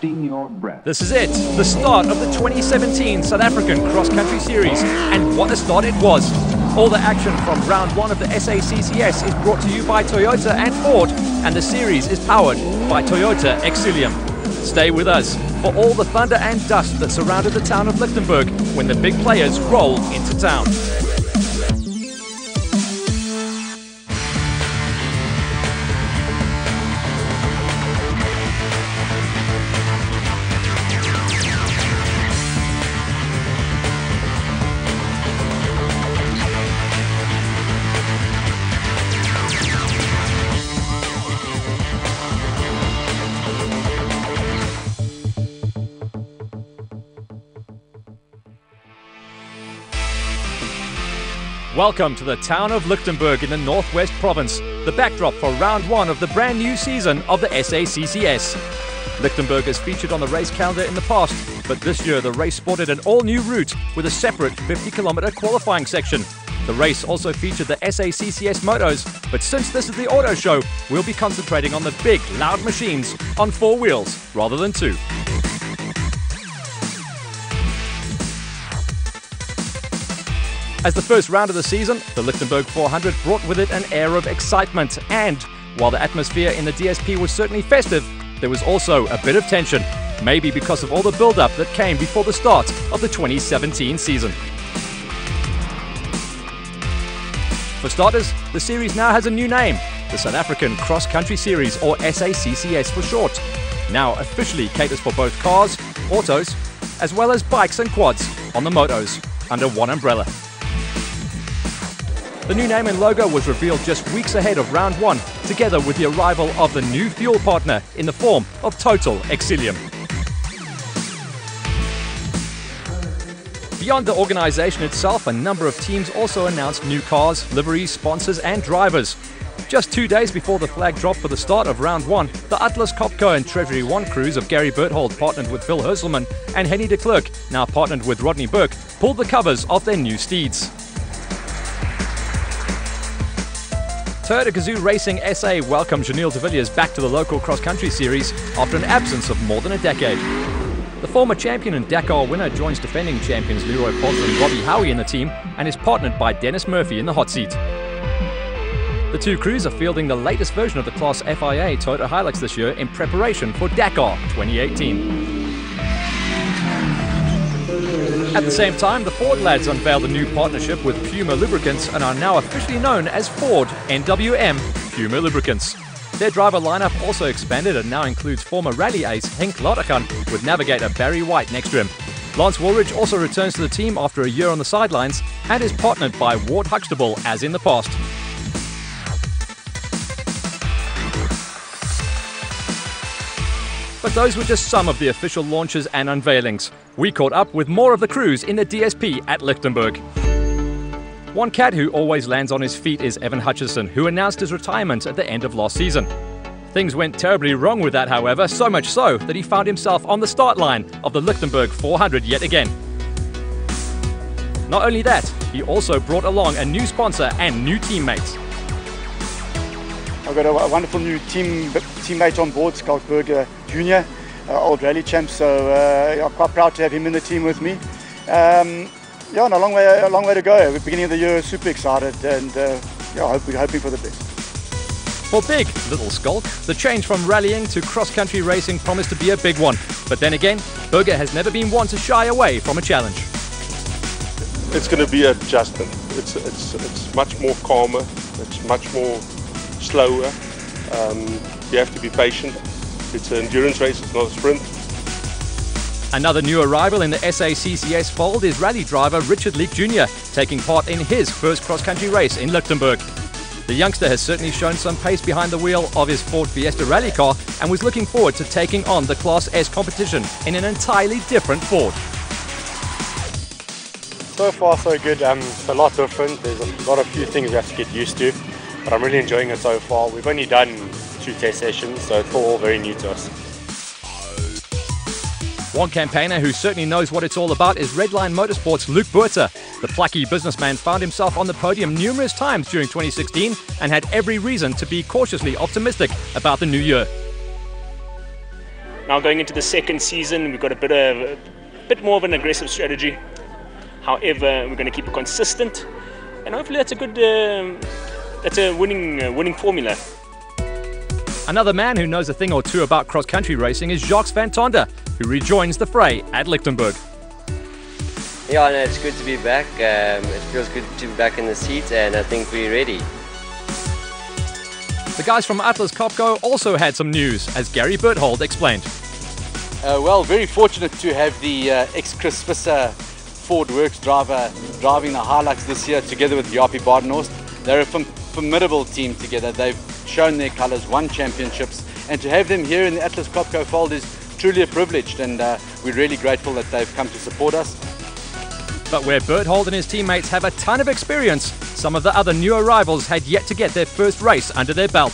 catching your breath. This is it, the start of the 2017 South African Cross Country Series, and what a start it was. All the action from round one of the SACCS is brought to you by Toyota and Ford, and the series is powered by Toyota Exilium. Stay with us for all the thunder and dust that surrounded the town of Lichtenburg when the big players roll into town. Welcome to the town of Lichtenburg in the Northwest Province, the backdrop for round one of the brand new season of the SACCS. Lichtenburg has featured on the race calendar in the past, but this year the race sported an all-new route with a separate 50-kilometer qualifying section. The race also featured the SACCS motos, but since this is the auto show, we'll be concentrating on the big, loud machines on four wheels rather than two. As the first round of the season, the Lichtenburg 400 brought with it an air of excitement, and while the atmosphere in the DSP was certainly festive, there was also a bit of tension, maybe because of all the build-up that came before the start of the 2017 season. For starters, the series now has a new name, the South African Cross Country Series, or SACCS for short. Now officially caters for both cars, autos, as well as bikes and quads on the motos under one umbrella. The new name and logo was revealed just weeks ahead of round one, together with the arrival of the new fuel partner in the form of Total Exilium. Beyond the organization itself, a number of teams also announced new cars, liveries, sponsors and drivers. Just 2 days before the flag drop for the start of round one, the Atlas Copco and Treasury One crews of Gary Berthold, partnered with Phil Herselman, and Henny de Klerk, now partnered with Rodney Burke, pulled the covers off their new steeds. Toyota Gazoo Racing SA welcomed Janelle de Villiers back to the local cross-country series after an absence of more than a decade. The former champion and Dakar winner joins defending champions Leroy Poulter and Robbie Howie in the team and is partnered by Dennis Murphy in the hot seat. The two crews are fielding the latest version of the Class FIA Toyota Hilux this year in preparation for Dakar 2018. At the same time, the Ford lads unveiled a new partnership with Puma Lubricants and are now officially known as Ford NWM Puma Lubricants. Their driver lineup also expanded and now includes former rally ace Henk Lauterkan with navigator Barry White next to him. Lance Woolridge also returns to the team after a year on the sidelines and is partnered by Ward Huxtable as in the past. But those were just some of the official launches and unveilings. We caught up with more of the crews in the DSP at Lichtenburg. One cat who always lands on his feet is Evan Hutchison, who announced his retirement at the end of last season. Things went terribly wrong with that, however, so much so that he found himself on the start line of the Lichtenburg 400 yet again. Not only that, he also brought along a new sponsor and new teammates. I've got a wonderful new teammate on board, Skalkberg Jr., old rally champ, so I'm quite proud to have him in the team with me. Yeah, and a long way to go. At the beginning of the year, super excited, and yeah, we're hoping for the best. For big little Skalk, the change from rallying to cross-country racing promised to be a big one. But then again, Burger has never been one to shy away from a challenge. It's going to be an adjustment. It's much more calmer. It's much more slower. You have to be patient. It's an endurance race, it's not a sprint. Another new arrival in the SACCS fold is rally driver Richard Leek Jr., taking part in his first cross-country race in Lichtenburg. The youngster has certainly shown some pace behind the wheel of his Ford Fiesta rally car and was looking forward to taking on the Class S competition in an entirely different Ford. So far so good. It's a lot different. There's a lot of few things we have to get used to, but I'm really enjoying it so far. We've only done 2 test sessions, so it's all very new to us. One campaigner who certainly knows what it's all about is Redline Motorsports' Luke Buerta. The plucky businessman found himself on the podium numerous times during 2016 and had every reason to be cautiously optimistic about the new year. Now going into the second season, we've got a bit more of an aggressive strategy. However, we're going to keep it consistent, and hopefully that's a winning formula. Another man who knows a thing or two about cross-country racing is Jacques van Tonder, who rejoins the fray at Lichtenburg. Yeah, no, it's good to be back. It feels good to be back in the seat, and I think we're ready. The guys from Atlas Copco also had some news, as Gary Berthold explained. Well, very fortunate to have the ex-Chris Visser Ford Works driver driving the Hilux this year together with Jaapie Badenhorst. They're a formidable team together. They've shown their colours, won championships, and to have them here in the Atlas Copco fold is truly a privilege, and we're really grateful that they've come to support us. But where Berthold and his teammates have a ton of experience, some of the other new arrivals had yet to get their first race under their belt.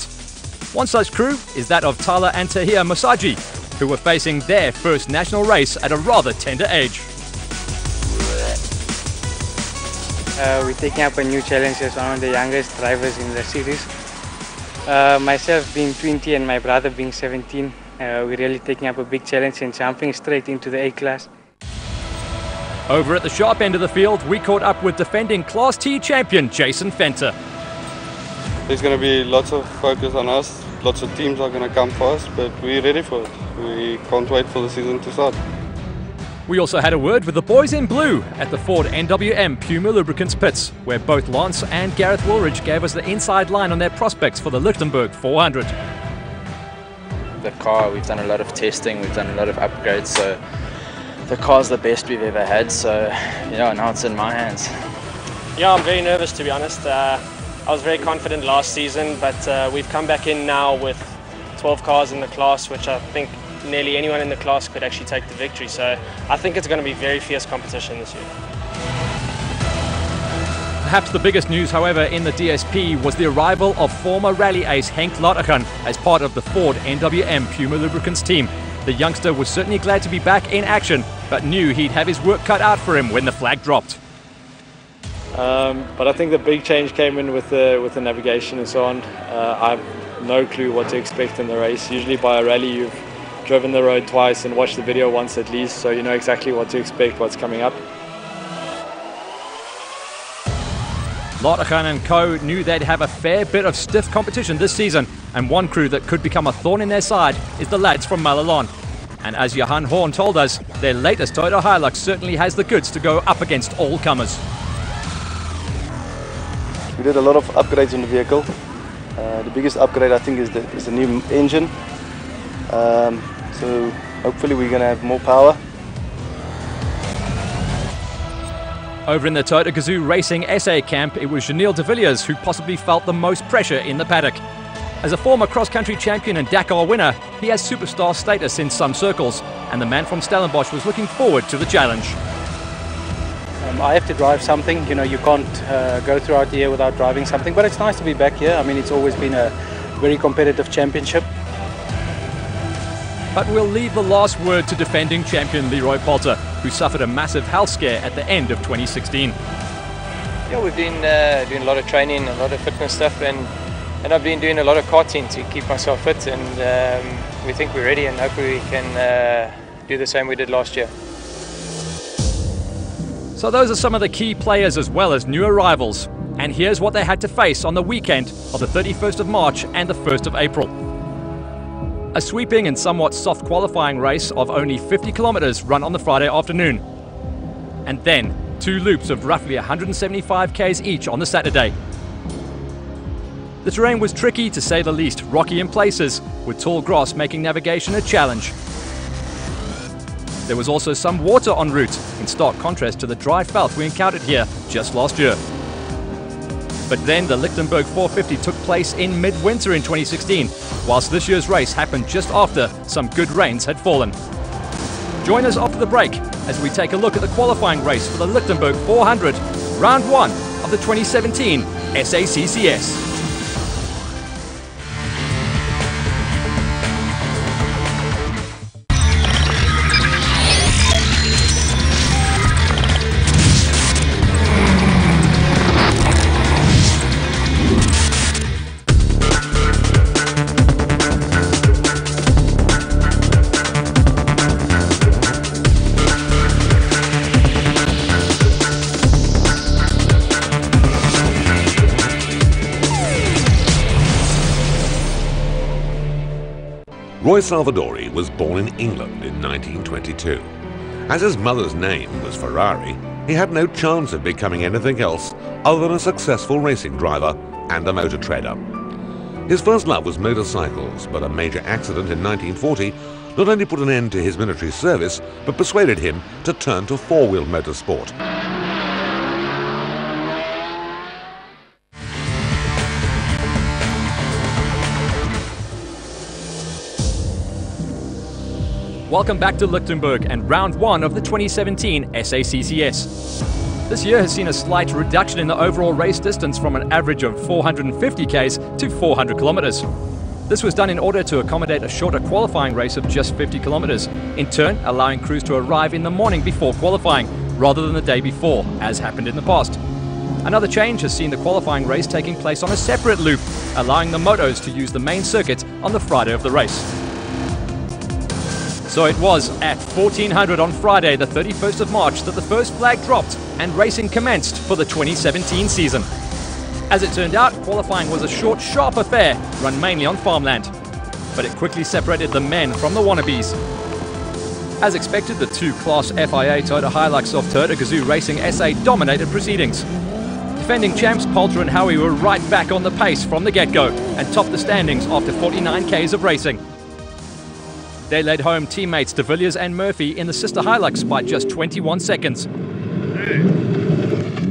One such crew is that of Tala and Tahir Musaji, who were facing their first national race at a rather tender age. We're taking up a new challenge as one of the youngest drivers in the series. Myself being 20 and my brother being 17, we're really taking up a big challenge and jumping straight into the A class. Over at the sharp end of the field, we caught up with defending Class T champion Jason Fenter. There's going to be lots of focus on us. Lots of teams are going to come for us, but we're ready for it. We can't wait for the season to start. We also had a word with the boys in blue at the Ford NWM Puma Lubricants pits, where both Lance and Gareth Woolridge gave us the inside line on their prospects for the Lichtenburg 400. The car, we've done a lot of testing, we've done a lot of upgrades, so the car's the best we've ever had, so yeah, now it's in my hands. Yeah, I'm very nervous, to be honest. I was very confident last season, but we've come back in now with 12 cars in the class, which I think nearly anyone in the class could actually take the victory. So I think it's going to be very fierce competition this year. Perhaps the biggest news, however, in the DSP was the arrival of former rally ace Henk Lautachan as part of the Ford NWM Puma Lubricants team. The youngster was certainly glad to be back in action, but knew he'd have his work cut out for him when the flag dropped. But I think the big change came in with the navigation and so on. I have no clue what to expect in the race. Usually by a rally you've driven the road twice and watched the video once at least, so you know exactly what to expect, what's coming up. Lautachan and co knew they'd have a fair bit of stiff competition this season, and one crew that could become a thorn in their side is the lads from Malalon. And as Johan Horn told us, their latest Toyota Hilux certainly has the goods to go up against all comers. We did a lot of upgrades on the vehicle. The biggest upgrade I think is the new engine. So hopefully we're going to have more power. Over in the Toyota Gazoo Racing SA camp, it was Janelle de Villiers who possibly felt the most pressure in the paddock. As a former cross-country champion and Dakar winner, he has superstar status in some circles, and the man from Stellenbosch was looking forward to the challenge. I have to drive something, you know, you can't go throughout the year without driving something, but it's nice to be back here. I mean, it's always been a very competitive championship. But we'll leave the last word to defending champion Leroy Poulter, who suffered a massive health scare at the end of 2016. Yeah, we've been doing a lot of training, a lot of fitness stuff, and I've been doing a lot of karting to keep myself fit, and we think we're ready, and hopefully we can do the same we did last year. So those are some of the key players as well as new arrivals. And here's what they had to face on the weekend of the 31st of March and the 1st of April. A sweeping and somewhat soft qualifying race of only 50 kilometers run on the Friday afternoon. And then 2 loops of roughly 175 k's each on the Saturday. The terrain was tricky to say the least, rocky in places, with tall grass making navigation a challenge. There was also some water en route, in stark contrast to the dry veldt we encountered here just last year. But then the Lichtenburg 450 took place in midwinter in 2016, whilst this year's race happened just after some good rains had fallen. Join us after the break as we take a look at the qualifying race for the Lichtenburg 400, round 1 of the 2017 SACCS. Roy Salvadori was born in England in 1922. As his mother's name was Ferrari, he had no chance of becoming anything else other than a successful racing driver and a motor trader. His first love was motorcycles, but a major accident in 1940 not only put an end to his military service, but persuaded him to turn to four-wheel motorsport. Welcome back to Lichtenburg and round one of the 2017 SACCS. This year has seen a slight reduction in the overall race distance from an average of 450 k's to 400 kilometers. This was done in order to accommodate a shorter qualifying race of just 50 kilometers, in turn allowing crews to arrive in the morning before qualifying, rather than the day before, as happened in the past. Another change has seen the qualifying race taking place on a separate loop, allowing the motos to use the main circuit on the Friday of the race. So it was at 1400 on Friday, the 31st of March, that the first flag dropped and racing commenced for the 2017 season. As it turned out, qualifying was a short, sharp affair, run mainly on farmland. But it quickly separated the men from the wannabes. As expected, the two Class FIA Toyota Hilux of Toyota Gazoo Racing SA dominated proceedings. Defending champs Poulter and Howie were right back on the pace from the get-go and topped the standings after 49 k's of racing. They led home teammates De Villiers and Murphy in the sister Hilux by just 21 seconds.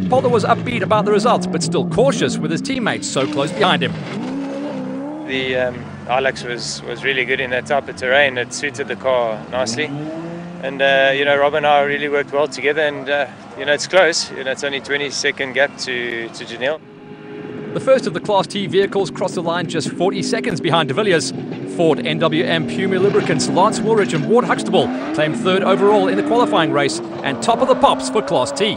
Poulter was upbeat about the results, but still cautious with his teammates so close behind him. The Hilux was really good in that type of terrain. It suited the car nicely. And, Rob and I really worked well together, and, it's close. It's only 20-second gap to Janelle. The first of the Class T vehicles crossed the line just 40 seconds behind De Villiers. Ford NWM Puma Lubricants Lance Woolridge and Ward Huxtable claimed third overall in the qualifying race and top of the pops for Class T.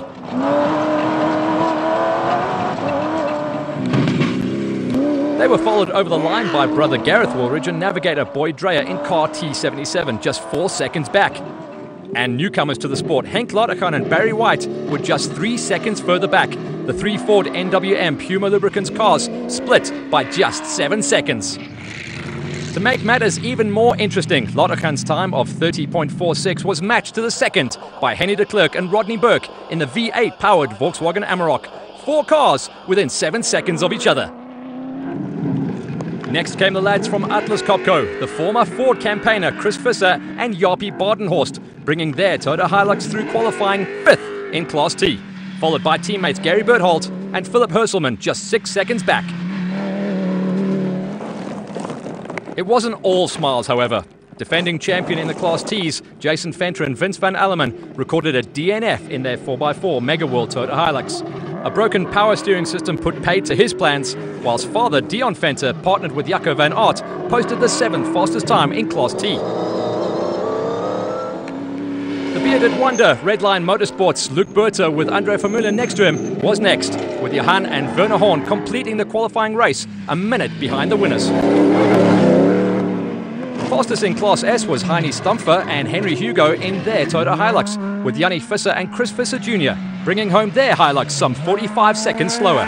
They were followed over the line by brother Gareth Woolridge and navigator Boyd Dreyer in car T77, just 4 seconds back. And newcomers to the sport, Henk Lotterkan and Barry White, were just 3 seconds further back. The three Ford NWM Puma Lubricants cars split by just 7 seconds. To make matters even more interesting, Lotterkan's time of 30.46 was matched to the second by Henny de Klerk and Rodney Burke in the V8-powered Volkswagen Amarok. 4 cars within 7 seconds of each other. Next came the lads from Atlas Copco, the former Ford campaigner Chris Visser and Jaapie Badenhorst, bringing their Toyota Hilux through qualifying 5th in Class T, followed by teammates Gary Bertholdt and Philip Herselman just 6 seconds back. It wasn't all smiles, however. Defending champion in the Class Ts, Jason Fenter and Vince van Alleman recorded a DNF in their 4x4 Mega World Toyota Hilux. A broken power steering system put paid to his plans, whilst father Dion Fenter, partnered with Jacco van Aert, posted the 7th fastest time in Class T. The bearded wonder, Redline Motorsports' Luke Berta with Andre Vermeulen next to him, was next, with Johan and Werner Horn completing the qualifying race a minute behind the winners. Fastest in Class S was Heini Stumpfer and Henry Hugo in their Toyota Hilux, with Jannie Visser and Chris Visser Jr. bringing home their Hilux some 45 seconds slower.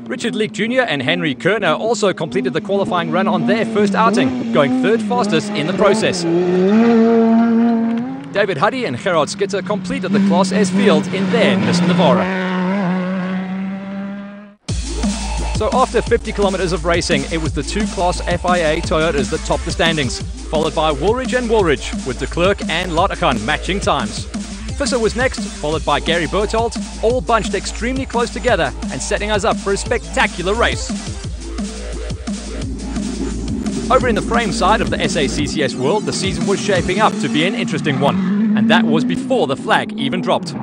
Richard Leek Jr. and Henry Kerner also completed the qualifying run on their first outing, going third fastest in the process. David Huddy and Gerard Skitter completed the Class S field in their Nissan Navara. So after 50 kilometers of racing, it was the two Class FIA Toyotas that topped the standings, followed by Woolridge and Woolridge, with de Klerk and Lotterkan matching times. Visser was next, followed by Gary Bertholdt, all bunched extremely close together and setting us up for a spectacular race. Over in the frame side of the SACCS world, the season was shaping up to be an interesting one, and that was before the flag even dropped.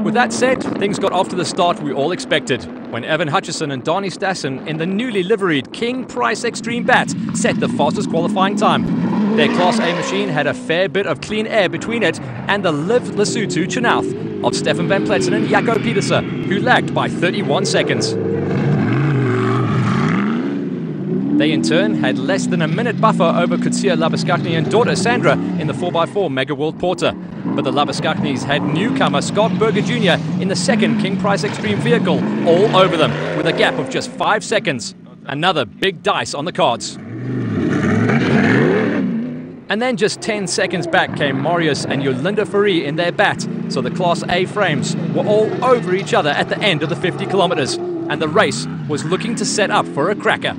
With that said, things got off to the start we all expected, when Evan Hutchison and Donnie Stassen in the newly liveried King Price Extreme Bat set the fastest qualifying time. Their Class A machine had a fair bit of clean air between it and the Liv Lesotho Chenauth of Stefan van Pletzen and Jacco Pieterse, who lagged by 31 seconds. They in turn had less than a minute buffer over Kutsia Labuskakny and daughter Sandra in the 4x4 Mega World Porter. But the Labuskaknys had newcomer Scott Berger Jr. in the second King Price Extreme vehicle all over them with a gap of just 5 seconds. Another big dice on the cards. And then just 10 seconds back came Marius and Yolinda Fourie in their bat, so the Class A frames were all over each other at the end of the 50 kilometres, and the race was looking to set up for a cracker.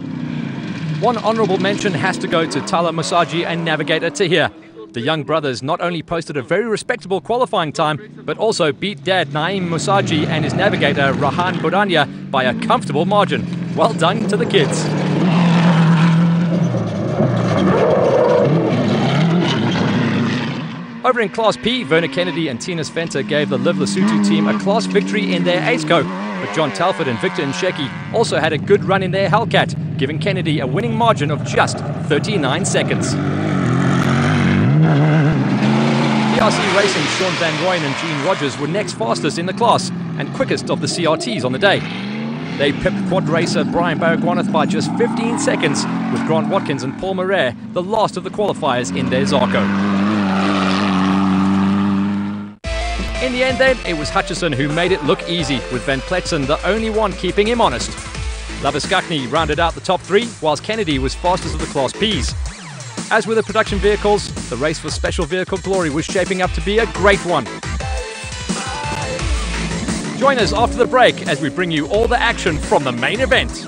One honourable mention has to go to Tala Musaji and navigator Tahir. The young brothers not only posted a very respectable qualifying time, but also beat dad Naeem Musaji and his navigator Rahan Budanya by a comfortable margin. Well done to the kids. Over in Class P, Verna Kennedy and Tina Sventer gave the Liv Lesotho team a class victory in their ACECO, but John Telford and Victor Nsheki also had a good run in their Hellcat, giving Kennedy a winning margin of just 39 seconds. PRC Racing Sean Van Rooyen and Gene Rogers were next fastest in the class and quickest of the CRTs on the day. They pipped quad racer Brian Baragwanath by just 15 seconds, with Grant Watkins and Paul Moret the last of the qualifiers in their Zarko. In the end then, it was Hutchison who made it look easy, with Van Pletsen the only one keeping him honest. Labuschagne rounded out the top three, whilst Kennedy was fastest of the Class Ps. As with the production vehicles, the race for special vehicle glory was shaping up to be a great one. Join us after the break as we bring you all the action from the main event.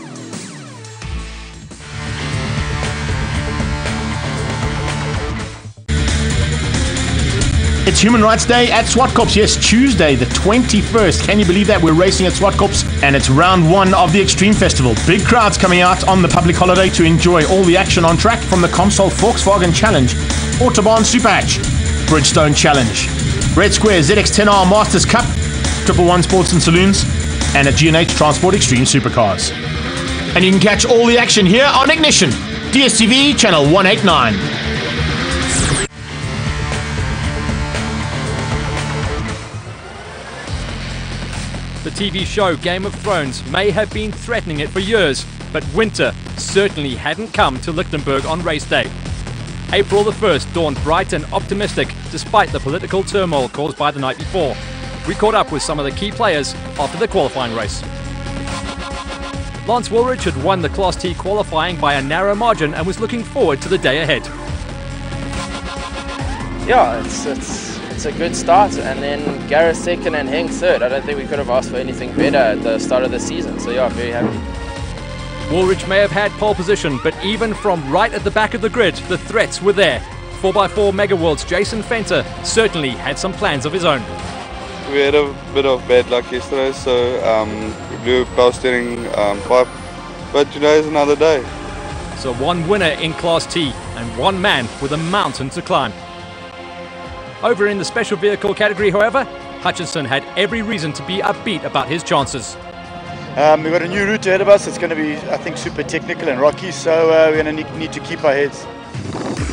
It's Human Rights Day at Swartkops. Yes, Tuesday the 21st. Can you believe that? We're racing at Swartkops and it's round one of the Extreme Festival. Big crowds coming out on the public holiday to enjoy all the action on track, from the Consol Volkswagen Challenge, Autobahn Super Hatch, Bridgestone Challenge, Red Square ZX10R Masters Cup, 111 Sports and Saloons, and at G&H Transport Extreme Supercars. And you can catch all the action here on Ignition, DSTV channel 189. The TV show Game of Thrones may have been threatening it for years, but winter certainly hadn't come to Lichtenburg on race day. April the 1st dawned bright and optimistic despite the political turmoil caused by the night before. We caught up with some of the key players after the qualifying race. Lance Woolridge had won the Class T qualifying by a narrow margin and was looking forward to the day ahead. Yeah, it's a good start, and then Gareth second and Henk third. I don't think we could have asked for anything better at the start of the season, so yeah, very happy. Woolridge may have had pole position, but even from right at the back of the grid, the threats were there. 4x4 Megaworld's Jason Fenter certainly had some plans of his own. We had a bit of bad luck yesterday, so we blew a power steering pipe, but today's another day. So one winner in Class T and one man with a mountain to climb. Over in the special vehicle category, however, Hutchison had every reason to be upbeat about his chances. We've got a new route ahead of us. It's going to be, I think, super technical and rocky, so we're going to need to keep our heads.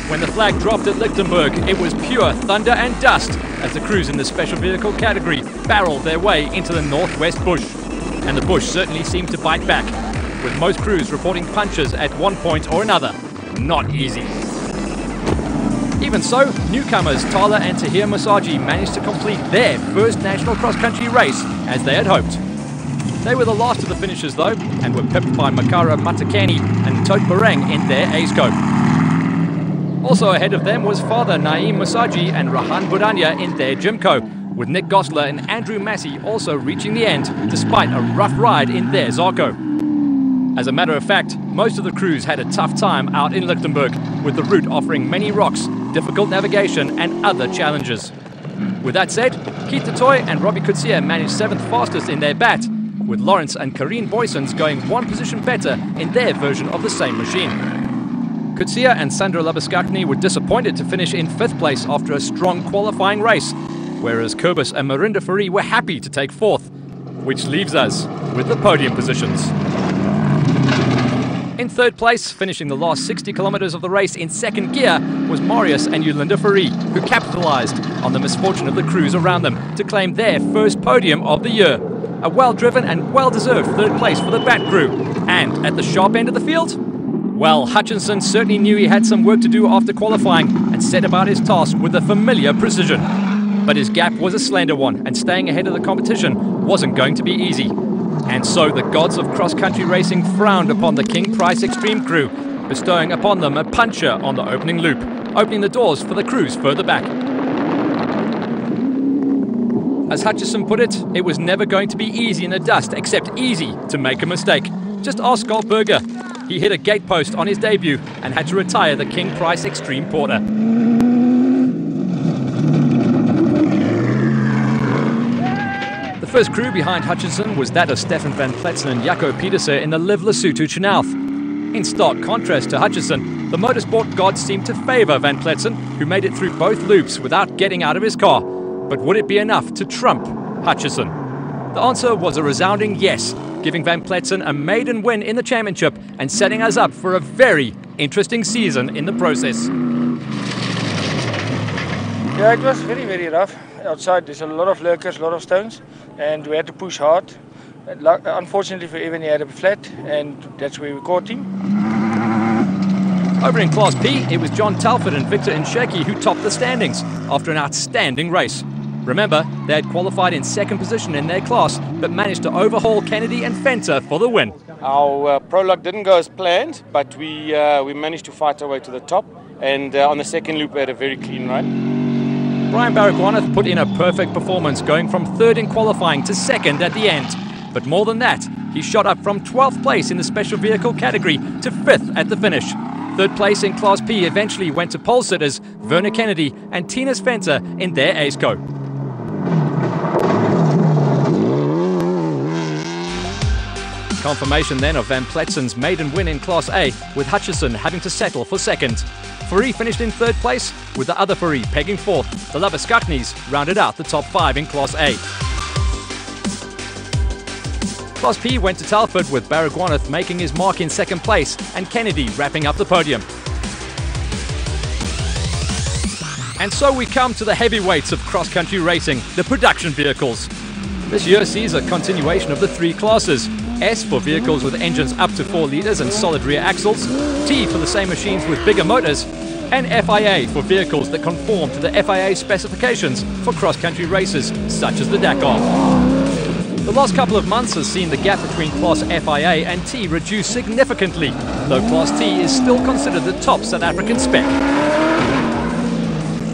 When the flag dropped at Lichtenburg, it was pure thunder and dust as the crews in the special vehicle category barreled their way into the northwest bush. And the bush certainly seemed to bite back, with most crews reporting punches at one point or another. Not easy. Even so, newcomers Tala and Tahir Musaji managed to complete their first national cross-country race as they had hoped. They were the last of the finishers though, and were pipped by Makara Matakani and Tote Barang in their ACECO. Also ahead of them was father Naeem Musaji and Rahan Budanya in their Jimco, with Nick Gosler and Andrew Massey also reaching the end despite a rough ride in their Zarko. As a matter of fact, most of the crews had a tough time out in Lichtenburg, with the route offering many rocks, difficult navigation and other challenges. With that said, Keith Dutoy and Robbie Kutsia managed 7th fastest in their bat, with Lawrence and Karine Boysons going one position better in their version of the same machine. Kutsia and Sandra Labuschagne were disappointed to finish in 5th place after a strong qualifying race, whereas Kobus and Marinda Fourie were happy to take 4th, which leaves us with the podium positions. In 3rd place, finishing the last 60 kilometers of the race in 2nd gear, was Marius and Yolinda Fourie, who capitalized on the misfortune of the crews around them to claim their first podium of the year. A well-driven and well-deserved 3rd place for the Bat crew. And at the sharp end of the field? Well, Hutchinson certainly knew he had some work to do after qualifying and set about his task with a familiar precision. But his gap was a slender one, and staying ahead of the competition wasn't going to be easy. And so the gods of cross-country racing frowned upon the King Price Extreme crew, bestowing upon them a puncher on the opening loop, opening the doors for the crews further back. As Hutchison put it, it was never going to be easy in the dust, except easy to make a mistake. Just ask Goldberger. He hit a gate post on his debut and had to retire the King Price Extreme Porter. The first crew behind Hutchison was that of Stefan van Pletsen and Jaco Pieterse in the Liv Lesotho Chenalth. In stark contrast to Hutchison, the motorsport gods seemed to favour Van Pletsen, who made it through both loops without getting out of his car. But would it be enough to trump Hutchison? The answer was a resounding yes, giving Van Pletsen a maiden win in the championship and setting us up for a very interesting season in the process. Yeah, it was very, very rough. Outside there's a lot of lurkers, a lot of stones, and we had to push hard. Unfortunately for Evan, he had a flat, and that's where we caught him. Over in Class P, it was John Telford and Victor Nsheki who topped the standings after an outstanding race. Remember, they had qualified in second position in their class, but managed to overhaul Kennedy and Fenter for the win. Our prologue didn't go as planned, but we managed to fight our way to the top, and on the second loop we had a very clean run. Brian Baragwanath put in a perfect performance, going from third in qualifying to second at the end. But more than that, he shot up from 12th place in the special vehicle category to 5th at the finish. Third place in Class P eventually went to pole sitters Werner Kennedy and Tinus Fenter in their Aceco. Confirmation then of Van Pletsen's maiden win in Class A, with Hutchison having to settle for second. Fourie finished in third place, with the other Fourie pegging fourth. The Labuschaghnis rounded out the top 5 in Class A. Class P went to Telford, with Baragwanath making his mark in second place and Kennedy wrapping up the podium. And so we come to the heavyweights of cross-country racing, the production vehicles. This year sees a continuation of the 3 classes. S for vehicles with engines up to 4 litres and solid rear axles, T for the same machines with bigger motors, and FIA for vehicles that conform to the FIA specifications for cross-country races, such as the Dakar. The last couple of months has seen the gap between Class FIA and T reduce significantly, though Class T is still considered the top South African spec.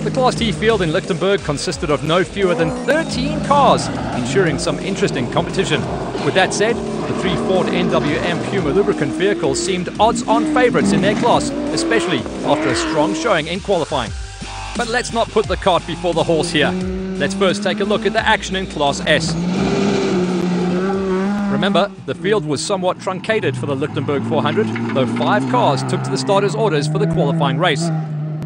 The Class T field in Lichtenburg consisted of no fewer than 13 cars, ensuring some interesting competition. With that said, the 3 Ford NWM Puma lubricant vehicles seemed odds-on favourites in their class, especially after a strong showing in qualifying. But let's not put the cart before the horse here. Let's first take a look at the action in Class S. Remember, the field was somewhat truncated for the Lichtenburg 400, though 5 cars took to the starters' orders for the qualifying race.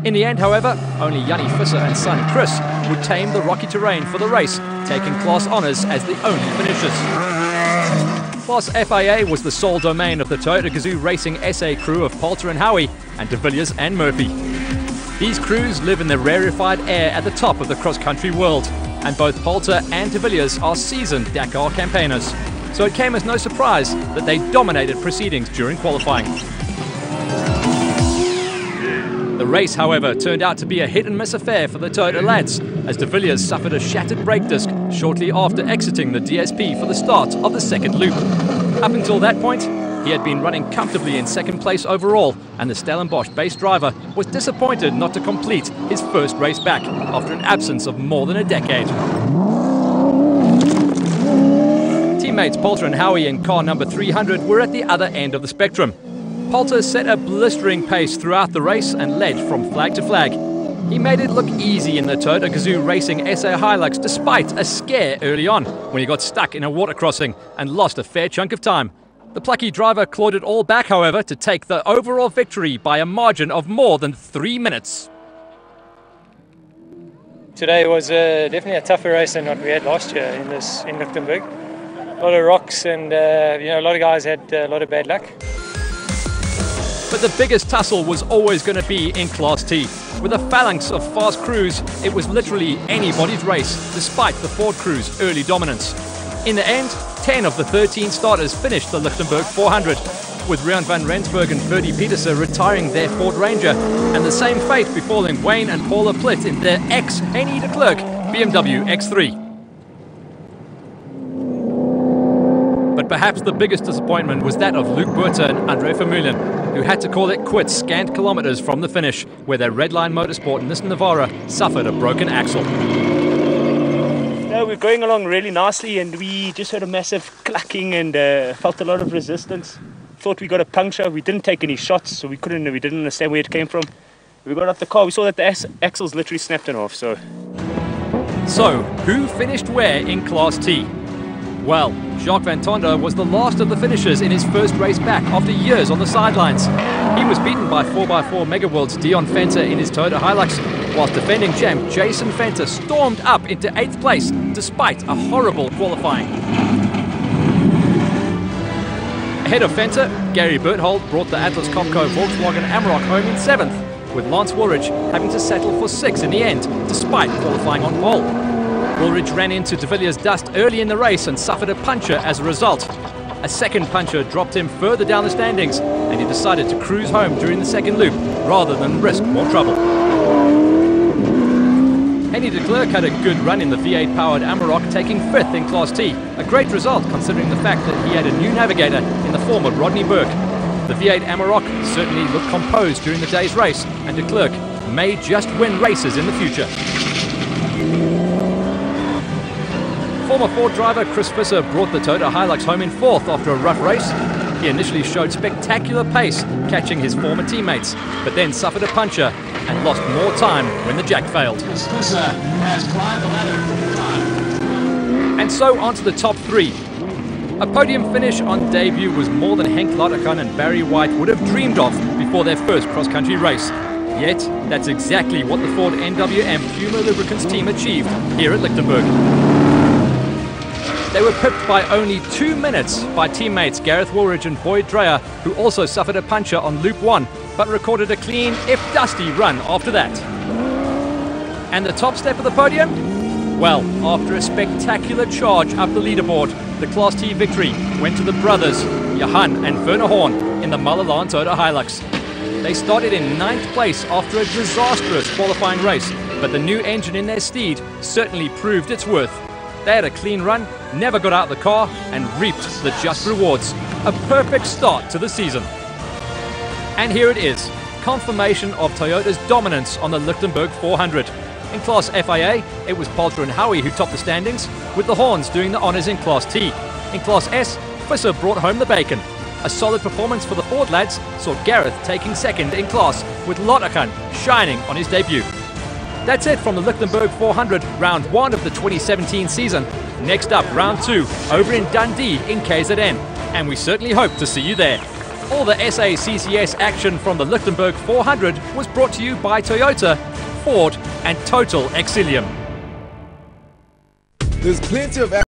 In the end, however, only Jannie Visser and son Chris would tame the rocky terrain for the race, taking class honours as the only finishers. Class FIA was the sole domain of the Toyota Gazoo Racing SA crew of Poulter and Howie, and De Villiers and Murphy. These crews live in the rarefied air at the top of the cross-country world, and both Poulter and De Villiers are seasoned Dakar campaigners. So it came as no surprise that they dominated proceedings during qualifying. The race, however, turned out to be a hit-and-miss affair for the Toyota lads, as De Villiers suffered a shattered brake disc shortly after exiting the DSP for the start of the second loop. Up until that point, he had been running comfortably in second place overall, and the Stellenbosch-based driver was disappointed not to complete his first race back after an absence of more than a decade. Teammates Poulter and Howie in car number 300 were at the other end of the spectrum. Poulter set a blistering pace throughout the race and led from flag to flag. He made it look easy in the Toyota Gazoo Racing SA Hilux despite a scare early on when he got stuck in a water crossing and lost a fair chunk of time. The plucky driver clawed it all back, however, to take the overall victory by a margin of more than 3 minutes. Today was definitely a tougher race than what we had last year in Lichtenburg. A lot of rocks and a lot of guys had a lot of bad luck. But the biggest tussle was always going to be in Class T. With a phalanx of fast crews, it was literally anybody's race, despite the Ford crew's early dominance. In the end, 10 of the 13 starters finished the Lichtenburg 400, with Rian van Rensburg and Ferdy Pieterse retiring their Ford Ranger, and the same fate befalling Wayne and Paula Plitt in their ex-Henny de Klerk BMW X3. But perhaps Perhaps the biggest disappointment was that of Luke Buerta and Andre Vermeulen, who had to call it quits scant kilometres from the finish, where their Redline Motorsport Nissan Navara suffered a broken axle. No, we're going along really nicely, and we just heard a massive clacking and felt a lot of resistance. Thought we got a puncture. We didn't take any shots, so we didn't understand where it came from. We got out the car, we saw that the axles literally snapped in half. So who finished where in Class T? Well, Jacques Van Tonder was the last of the finishers in his first race back after years on the sidelines. He was beaten by 4x4 Megaworld's Dion Fenter in his Toyota Hilux, whilst defending champ Jason Fenter stormed up into 8th place despite a horrible qualifying. Ahead of Fenter, Gary Berthold brought the Atlas Copco Volkswagen Amarok home in 7th, with Lance Woolridge having to settle for 6 in the end, despite qualifying on pole. Woolridge ran into De Villiers' dust early in the race and suffered a puncture as a result. A second puncture dropped him further down the standings, and he decided to cruise home during the second loop rather than risk more trouble. Henny de Klerk had a good run in the V8-powered Amarok, taking 5th in Class T, a great result considering the fact that he had a new navigator in the form of Rodney Burke. The V8 Amarok certainly looked composed during the day's race, and de Klerk may just win races in the future. Former Ford driver Chris Visser brought the Toyota Hilux home in 4th after a rough race. He initially showed spectacular pace, catching his former teammates, but then suffered a puncture and lost more time when the jack failed. Visser has climbed the ladder. And so on to the top 3. A podium finish on debut was more than Henk Lauterkan and Barry White would have dreamed of before their first cross-country race. Yet, that's exactly what the Ford NWM Puma Lubricants team achieved here at Lichtenburg. They were pipped by only 2 minutes by teammates Gareth Woolridge and Boyd Dreyer, who also suffered a puncture on Loop 1, but recorded a clean, if dusty, run after that. And the top step of the podium? Well, after a spectacular charge up the leaderboard, the Class T victory went to the brothers, Johan and Werner Horn, in the Malalan Toyota Hilux. They started in 9th place after a disastrous qualifying race, but the new engine in their Steed certainly proved its worth. They had a clean run, never got out of the car, and reaped the just rewards. A perfect start to the season. And here it is, confirmation of Toyota's dominance on the Lichtenburg 400. In Class FIA, it was Poulter and Howie who topped the standings, with the Horns doing the honours in Class T. In Class S, Visser brought home the bacon. A solid performance for the Ford lads saw Gareth taking 2nd in class, with Lauterkan shining on his debut. That's it from the Lichtenburg 400, round 1 of the 2017 season. Next up, round 2, over in Dundee in KZN. And we certainly hope to see you there. All the SACCS action from the Lichtenburg 400 was brought to you by Toyota, Ford and Total Exilium. There's plenty of